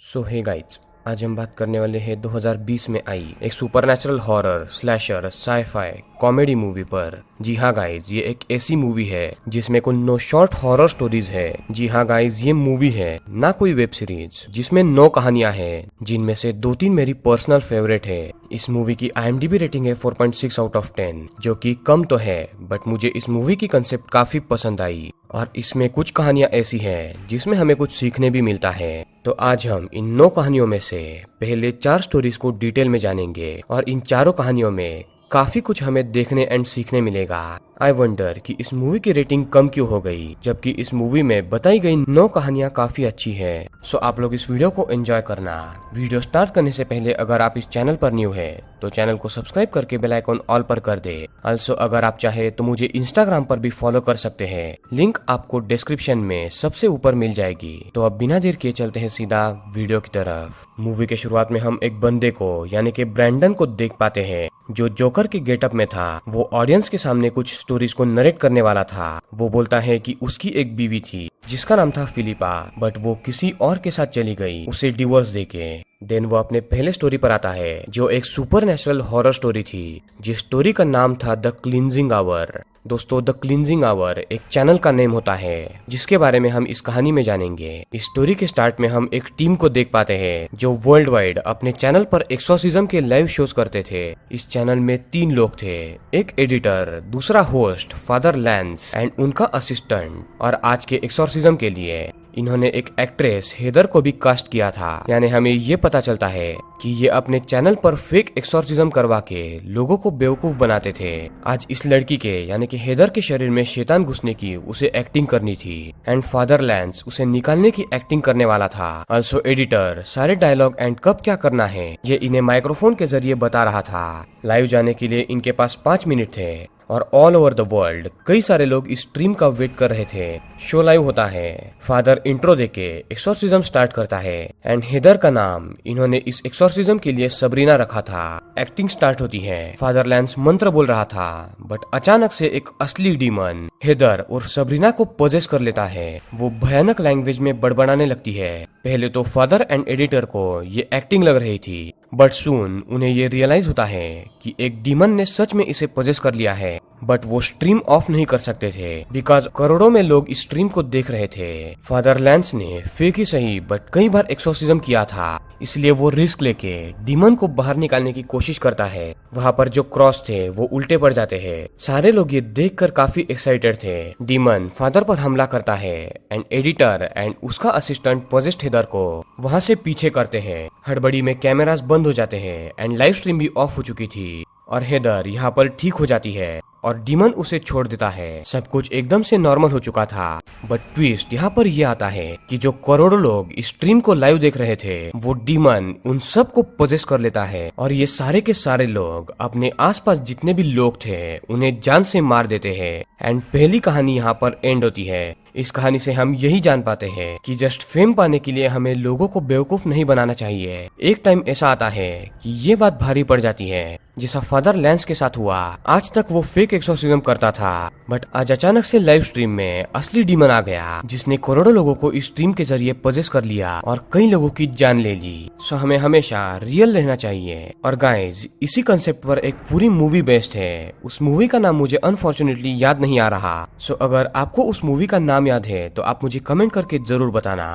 सो hey guys, आज हम बात करने वाले हैं 2020 में आई एक supernatural horror slasher sci-fi comedy movie पर। जी हाँ गाइस, ये एक ऐसी मूवी है जिसमें कुल 9 शॉर्ट हॉरर स्टोरीज है। जी हाँ गाइस, ये मूवी है ना कोई वेब सीरीज, जिसमें 9 कहानियां हैं, जिनमें से 2-3 मेरी पर्सनल फेवरेट है। इस मूवी की IMDb रेटिंग है 4.6 आउट ऑफ 10, जो कि कम तो है, बट मुझे इस मूवी की कंसेप्ट काफी पसंद आई और इसमें कुछ कहानियां ऐसी हैं जिसमें हमें कुछ सीखने भी मिलता है। तो आज हम इन 9 कहानियों में से पहले 4 स्टोरीज को डिटेल में जानेंगे और इन चारों कहानियों में काफी कुछ हमें देखने एंड सीखने मिलेगा। आई वंडर कि इस मूवी की रेटिंग कम क्यों हो गई, जबकि इस मूवी में बताई गई 9 कहानियां काफी अच्छी है। सो आप लोग इस वीडियो को एंजॉय करना। वीडियो स्टार्ट करने से पहले अगर आप इस चैनल पर न्यू है तो चैनल को सब्सक्राइब करके बेल आइकन ऑल पर कर दे। ऑल्सो अगर आप चाहे तो मुझे इंस्टाग्राम पर भी फॉलो कर सकते हैं, लिंक आपको डिस्क्रिप्शन में सबसे ऊपर मिल जाएगी। तो अब बिना देर किए चलते हैं सीधा वीडियो की तरफ। मूवी के शुरुआत में हम एक बंदे को यानी कि ब्रैंडन को देख पाते हैं, जो जोकर के गेटअप में था। वो ऑडियंस के सामने कुछ स्टोरीज को नरेट करने वाला था। वो बोलता है कि उसकी एक बीवी थी जिसका नाम था फिलिपा, बट वो किसी और के साथ चली गई उसे डिवोर्स देके। देन वो अपने पहले स्टोरी पर आता है, जो एक सुपरनैचुरल हॉरर स्टोरी थी, जिस स्टोरी का नाम था द क्लींजिंग आवर। दोस्तों, द क्लींजिंग आवर एक चैनल का नेम होता है, जिसके बारे में हम इस कहानी में जानेंगे। इस स्टोरी के स्टार्ट में हम एक टीम को देख पाते हैं जो वर्ल्ड वाइड अपने चैनल पर एक्सोर्सिज्म के लाइव शोज करते थे। इस चैनल में 3 लोग थे, एक एडिटर, दूसरा होस्ट फादर लैंस एंड उनका असिस्टेंट। और आज के एक्सोर्सिज्म के लिए इन्होंने एक एक्ट्रेस हेदर को भी कास्ट किया था। यानी हमें ये पता चलता है कि ये अपने चैनल पर फेक एक्सोर्सिज्म करवा के लोगों को बेवकूफ बनाते थे। आज इस लड़की के यानी कि हेदर के शरीर में शैतान घुसने की उसे एक्टिंग करनी थी एंड फादर लैंस उसे निकालने की एक्टिंग करने वाला था। ऑल्सो एडिटर सारे डायलॉग एंड कब क्या करना है ये इन्हें माइक्रोफोन के जरिए बता रहा था। लाइव जाने के लिए इनके पास 5 मिनट थे और ऑल ओवर द वर्ल्ड कई सारे लोग इस स्ट्रीम का वेट कर रहे थे। शो लाइव होता है, फादर इंट्रो देके एक्सोर्सिज्म स्टार्ट करता है एंड हेदर का नाम इन्होंने इस एक्सोर्सिज्म के लिए सबरीना रखा था। एक्टिंग स्टार्ट होती है, फादर लैंस मंत्र बोल रहा था, बट अचानक से एक असली डीमन हेदर और सबरीना को पोजेस कर लेता है। वो भयानक लैंग्वेज में बड़बड़ाने लगती है। पहले तो फादर एंड एडिटर को ये एक्टिंग लग रही थी, बट सून उन्हें ये रियलाइज होता है कि एक डीमन ने सच में इसे पोजेस कर लिया है। बट वो स्ट्रीम ऑफ नहीं कर सकते थे बिकॉज करोड़ों में लोग इस स्ट्रीम को देख रहे थे। फादर लैंस ने फेक ही सही बट कई बार एक्सोर्सिज्म किया था, इसलिए वो रिस्क लेके डीमन को बाहर निकालने की कोशिश करता है। वहाँ पर जो क्रॉस थे वो उल्टे पड़ जाते हैं। सारे लोग ये देखकर काफी एक्साइटेड थे। डीमन फादर पर हमला करता है एंड एडिटर एंड उसका असिस्टेंट पोजेस्ड हेदर को वहाँ से पीछे करते हैं। हड़बड़ी में कैमरास बंद हो जाते हैं एंड लाइव स्ट्रीम भी ऑफ हो चुकी थी और हेदर यहाँ पर ठीक हो जाती है और डीमन उसे छोड़ देता है। सब कुछ एकदम से नॉर्मल हो चुका था, बट ट्विस्ट यहाँ पर यह आता है कि जो करोड़ों लोग इस स्ट्रीम को लाइव देख रहे थे, वो डीमन उन सब को पोजेस कर लेता है और ये सारे के सारे लोग अपने आसपास जितने भी लोग थे उन्हें जान से मार देते हैं। एंड पहली कहानी यहाँ पर एंड होती है। इस कहानी से हम यही जान पाते हैं कि जस्ट फेम पाने के लिए हमें लोगों को बेवकूफ नहीं बनाना चाहिए। एक टाइम ऐसा आता है कि ये बात भारी पड़ जाती है, जैसा फादर लैंस के साथ हुआ। आज तक वो फेक एक्सोर्सिज्म करता था, बट आज अचानक से लाइव स्ट्रीम में असली डीमन आ गया, जिसने करोड़ों लोगों को इस स्ट्रीम के जरिए पोजेस कर लिया और कई लोगों की जान ले ली। सो हमें हमेशा रियल रहना चाहिए। और गाइज, इसी कंसेप्ट पर एक पूरी मूवी बेस्ड है। उस मूवी का नाम मुझे अनफॉर्चुनेटली याद नहीं आ रहा। सो अगर आपको उस मूवी का नाम याद है तो आप मुझे कमेंट करके जरूर बताना।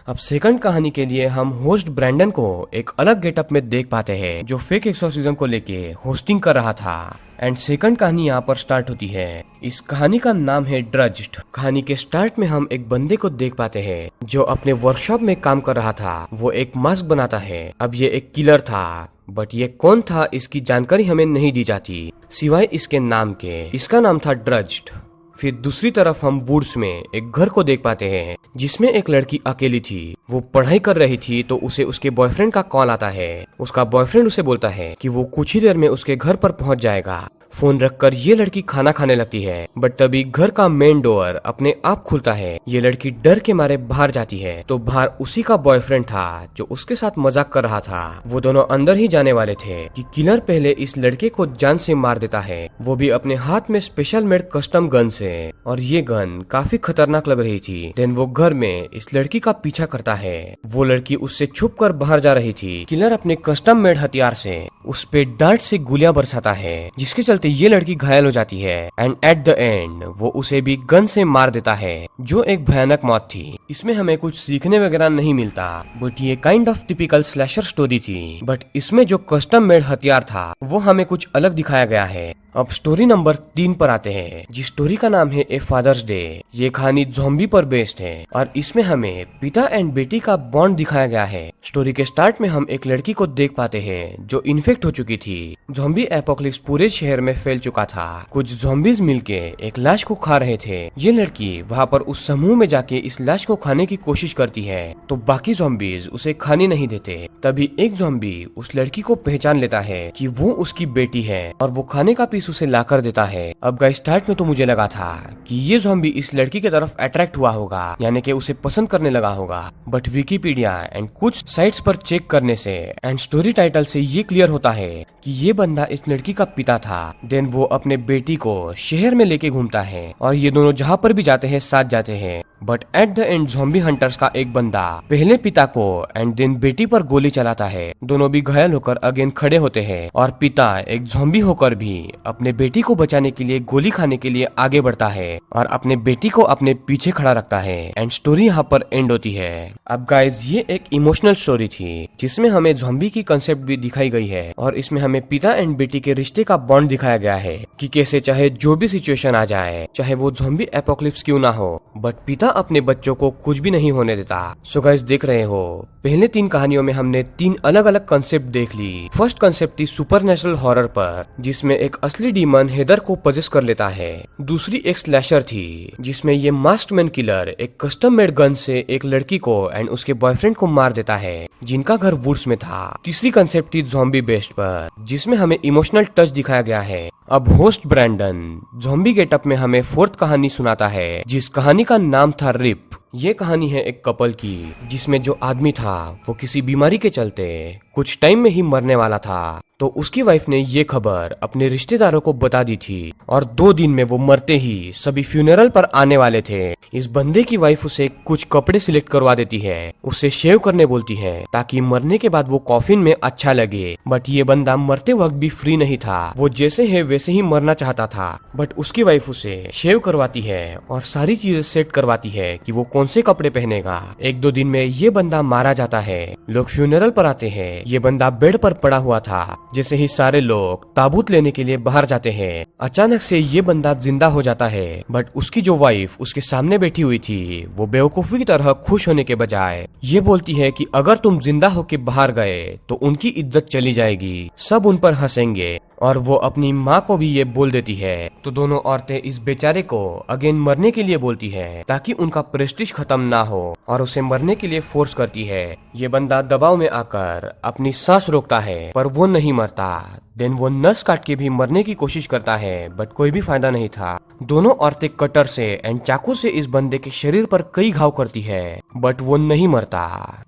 अब सेकंड कहानी के लिए हम होस्ट ब्रैंडन को एक अलग गेटअप में देख पाते हैं, जो फेक एक्सोर्सिज्म को लेके होस्टिंग कर रहा था। एंड सेकंड कहानी यहाँ पर स्टार्ट होती है। इस कहानी का नाम है ड्रज्ड। कहानी के स्टार्ट में हम एक बंदे को देख पाते हैं जो अपने वर्कशॉप में काम कर रहा था। वो एक मास्क बनाता है। अब ये एक किलर था, बट ये कौन था इसकी जानकारी हमें नहीं दी जाती सिवाय इसके नाम के। इसका नाम था ड्रज्ड। फिर दूसरी तरफ हम वुड्स में एक घर को देख पाते हैं जिसमें एक लड़की अकेली थी। वो पढ़ाई कर रही थी तो उसे उसके बॉयफ्रेंड का कॉल आता है। उसका बॉयफ्रेंड उसे बोलता है कि वो कुछ ही देर में उसके घर पर पहुंच जाएगा। फोन रखकर ये लड़की खाना खाने लगती है, बट तभी घर का मेन डोर अपने आप खुलता है। ये लड़की डर के मारे बाहर जाती है तो बाहर उसी का बॉयफ्रेंड था जो उसके साथ मजाक कर रहा था। वो दोनों अंदर ही जाने वाले थे कि किलर पहले इस लड़के को जान से मार देता है, वो भी अपने हाथ में स्पेशल मेड कस्टम गन से। और ये गन काफी खतरनाक लग रही थी। देन वो घर में इस लड़की का पीछा करता है। वो लड़की उससे छुप कर बाहर जा रही थी। किलर अपने कस्टम मेड हथियार से उस पे डार्ट से गोलियां बरसाता है, जिसके चलते ये लड़की घायल हो जाती है। एंड एट द एंड वो उसे भी गन से मार देता है, जो एक भयानक मौत थी। इसमें हमें कुछ सीखने वगैरह नहीं मिलता, बट ये kind of typical slasher story थी। बट इसमें जो कस्टम मेड हथियार था वो हमें कुछ अलग दिखाया गया है। अब स्टोरी नंबर 3 पर आते हैं, जिस स्टोरी का नाम है ए फादर्स डे। ये कहानी ज़ॉम्बी पर बेस्ड है और इसमें हमें पिता एंड बेटी का बॉन्ड दिखाया गया है। स्टोरी के स्टार्ट में हम एक लड़की को देख पाते हैं जो इन्फेक्ट हो चुकी थी। ज़ॉम्बी एपोक्लिप्स पूरे शहर में फैल चुका था। कुछ ज़ॉम्बीज मिलके एक लाश को खा रहे थे। ये लड़की वहाँ पर उस समूह में जाके इस लाश को खाने की कोशिश करती है तो बाकी ज़ॉम्बीज उसे खाने नहीं देते। तभी एक ज़ॉम्बी उस लड़की को पहचान लेता है कि वो उसकी बेटी है और वो खाने का पीस उसे ला कर देता है। अब गाइस स्टार्ट में तो मुझे लगा था कि ये ज़ॉम्बी इस लड़की की तरफ अट्रैक्ट हुआ होगा, यानी कि उसे पसंद करने लगा होगा। बट विकिपीडिया एंड कुछ साइट्स पर चेक करने से एंड स्टोरी टाइटल से ये क्लियर होता है कि ये बंदा इस लड़की का पिता था। देन वो अपने बेटी को शहर में लेके घूमता है और ये दोनों जहाँ पर भी जाते हैं साथ जाते हैं। But at the end zombie hunters का एक बंदा पहले पिता को एंड देन बेटी पर गोली चलाता है। दोनों भी घायल होकर अगेन खड़े होते हैं और पिता एक ज़ॉम्बी होकर भी अपने बेटी को बचाने के लिए गोली खाने के लिए आगे बढ़ता है और अपने बेटी को अपने पीछे खड़ा रखता है। एंड स्टोरी यहाँ पर एंड होती है। अब गाइज ये एक इमोशनल स्टोरी थी जिसमें हमें ज़ॉम्बी की कंसेप्ट भी दिखाई गई है और इसमें हमें पिता एंड बेटी के रिश्ते का बॉन्ड दिखाया गया है कि कैसे चाहे जो भी सिचुएशन आ जाए, चाहे वो ज़ॉम्बी एपोक्लिप्स क्यों ना हो, बट पिता अपने बच्चों को कुछ भी नहीं होने देता। सो गाइस देख रहे हो, पहले 3 कहानियों में हमने 3 अलग अलग कंसेप्ट देख ली। फर्स्ट कंसेप्ट थी सुपरनेचुरल हॉरर पर, जिसमें एक असली डीमन हेदर को पजेस कर लेता है। दूसरी एक स्लैशर थी जिसमें ये मास्क्ड मैन किलर एक कस्टम मेड गन से एक लड़की को एंड उसके बॉयफ्रेंड को मार देता है जिनका घर वुड्स में था। तीसरी कंसेप्ट थी ज़ॉम्बी बेस्ड पर, जिसमें हमें इमोशनल टच दिखाया गया है। अब होस्ट ब्रैंडन ज़ॉम्बी गेटअप में हमें 4th कहानी सुनाता है, जिस कहानी का नाम था रिप। ये कहानी है एक कपल की जिसमें जो आदमी था वो किसी बीमारी के चलते कुछ टाइम में ही मरने वाला था। तो उसकी वाइफ ने ये खबर अपने रिश्तेदारों को बता दी थी और 2 दिन में वो मरते ही सभी फ्यूनरल पर आने वाले थे। इस बंदे की वाइफ उसे कुछ कपड़े सिलेक्ट करवा देती है, उसे शेव करने बोलती है ताकि मरने के बाद वो कॉफिन में अच्छा लगे। बट ये बंदा मरते वक्त भी फ्री नहीं था, वो जैसे है वैसे ही मरना चाहता था। बट उसकी वाइफ उसे शेव करवाती है और सारी चीजें सेट करवाती है कि वो कौन से कपड़े पहनेगा। 1-2 दिन में ये बंदा मारा जाता है। लोग फ्यूनरल पर आते हैं। ये बंदा बेड पर पड़ा हुआ था। जैसे ही सारे लोग ताबूत लेने के लिए बाहर जाते हैं, अचानक से ये बंदा जिंदा हो जाता है। बट उसकी जो वाइफ उसके सामने बैठी हुई थी वो बेवकूफी की तरह खुश होने के बजाय ये बोलती है कि अगर तुम जिंदा होके बाहर गए तो उनकी इज्जत चली जाएगी, सब उन पर हंसेंगे। और वो अपनी माँ को भी ये बोल देती है। तो दोनों औरतें इस बेचारे को अगेन मरने के लिए बोलती है ताकि उनका प्रेस्टीज खत्म ना हो और उसे मरने के लिए फोर्स करती है। ये बंदा दबाव में आकर अपनी सांस रोकता है पर वो नहीं मरता। देन वो नस काट के भी मरने की कोशिश करता है बट कोई भी फायदा नहीं था। दोनों औरतें कटर से एंड चाकू से इस बंदे के शरीर पर कई घाव करती है बट वो नहीं मरता।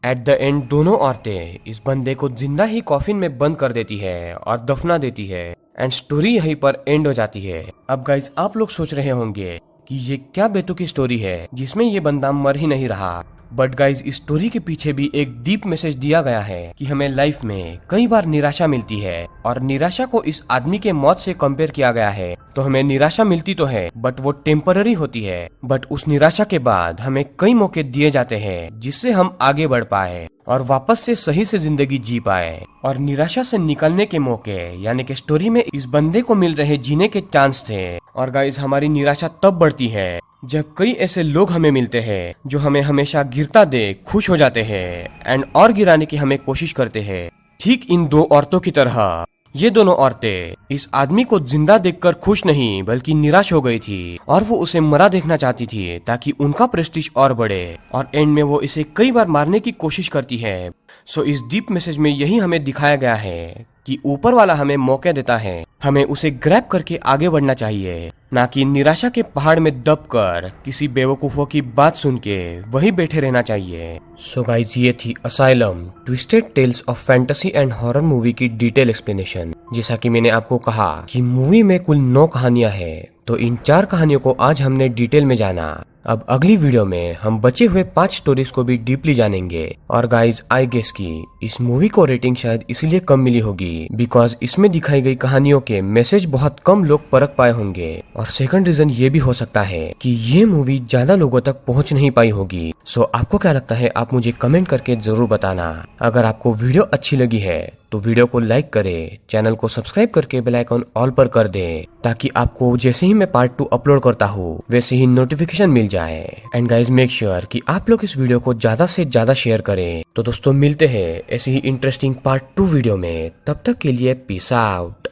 एट द एंड दोनों औरतें इस बंदे को जिंदा ही कॉफिन में बंद कर देती है और दफना देती है एंड स्टोरी यहीं पर एंड हो जाती है। अब गाइज आप लोग सोच रहे होंगे कि ये क्या बेतुकी स्टोरी है जिसमें ये बंदा मर ही नहीं रहा। बट गाइज इस स्टोरी के पीछे भी एक डीप मैसेज दिया गया है कि हमें लाइफ में कई बार निराशा मिलती है और निराशा को इस आदमी के मौत से कंपेयर किया गया है। तो हमें निराशा मिलती तो है बट वो टेम्पररी होती है। बट उस निराशा के बाद हमें कई मौके दिए जाते हैं जिससे हम आगे बढ़ पाए और वापस से सही से जिंदगी जी पाए। और निराशा से निकलने के मौके यानी कि स्टोरी में इस बंदे को मिल रहे जीने के चांस थे। और गाइज हमारी निराशा तब बढ़ती है जब कई ऐसे लोग हमें मिलते हैं जो हमें हमेशा गिरता देख खुश हो जाते हैं एंड और गिराने की हमें कोशिश करते हैं। ठीक इन 2 औरतों की तरह ये दोनों औरतें इस आदमी को जिंदा देखकर खुश नहीं बल्कि निराश हो गई थी और वो उसे मरा देखना चाहती थी ताकि उनका प्रेस्टीज और बढ़े। और एंड में वो इसे कई बार मारने की कोशिश करती है। सो इस डीप मैसेज में यही हमें दिखाया गया है कि ऊपर वाला हमें मौके देता है, हमें उसे ग्रैब करके आगे बढ़ना चाहिए, ना कि निराशा के पहाड़ में दबकर किसी बेवकूफों की बात सुन के वही बैठे रहना चाहिए। सो गाइस, ये थी asylum twisted tales of fantasy and horror movie की डिटेल एक्सप्लेनेशन। जैसा कि मैंने आपको कहा कि मूवी में कुल 9 कहानियां हैं, तो इन 4 कहानियों को आज हमने डिटेल में जाना। अब अगली वीडियो में हम बचे हुए 5 स्टोरीज को भी डीपली जानेंगे। और गाइज, आई गेस कि इस मूवी को रेटिंग शायद इसलिए कम मिली होगी बिकॉज इसमें दिखाई गई कहानियों के मैसेज बहुत कम लोग परख पाए होंगे। और सेकंड रीजन ये भी हो सकता है कि ये मूवी ज्यादा लोगों तक पहुंच नहीं पाई होगी। सो आपको क्या लगता है, आप मुझे कमेंट करके जरूर बताना। अगर आपको वीडियो अच्छी लगी है तो वीडियो को लाइक करें, चैनल को सब्सक्राइब करके बेल आइकन ऑल पर कर दें, ताकि आपको जैसे ही मैं पार्ट 2 अपलोड करता हूँ वैसे ही नोटिफिकेशन मिल जाए। एंड गाइज, मेक श्योर कि आप लोग इस वीडियो को ज्यादा से ज्यादा शेयर करें। तो दोस्तों, मिलते हैं ऐसे ही इंटरेस्टिंग पार्ट 2 वीडियो में। तब तक के लिए पीस आउट।